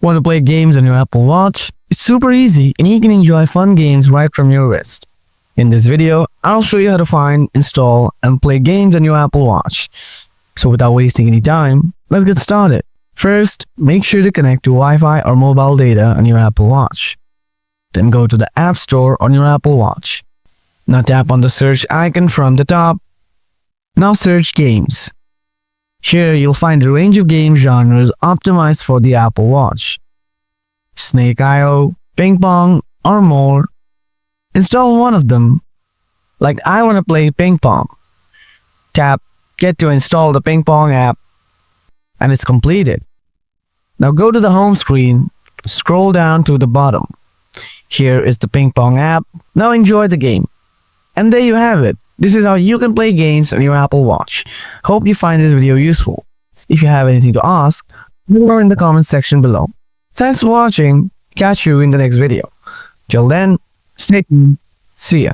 Want to play games on your Apple Watch? It's super easy and you can enjoy fun games right from your wrist. In this video, I'll show you how to find, install, and play games on your Apple Watch. So without wasting any time, let's get started. First, make sure to connect to Wi-Fi or mobile data on your Apple Watch. Then go to the App Store on your Apple Watch. Now tap on the search icon from the top. Now search games. Here you'll find a range of game genres optimized for the Apple Watch. Snake.io, ping pong, or more. Install one of them. Like I want to play ping pong. Tap Get to install the ping pong app and it's completed. Now go to the home screen, scroll down to the bottom. Here is the ping pong app. Now enjoy the game. And there you have it. This is how you can play games on your Apple Watch. Hope you find this video useful. If you have anything to ask, leave it in the comment section below. Thanks for watching. Catch you in the next video. Till then, stay tuned. See ya.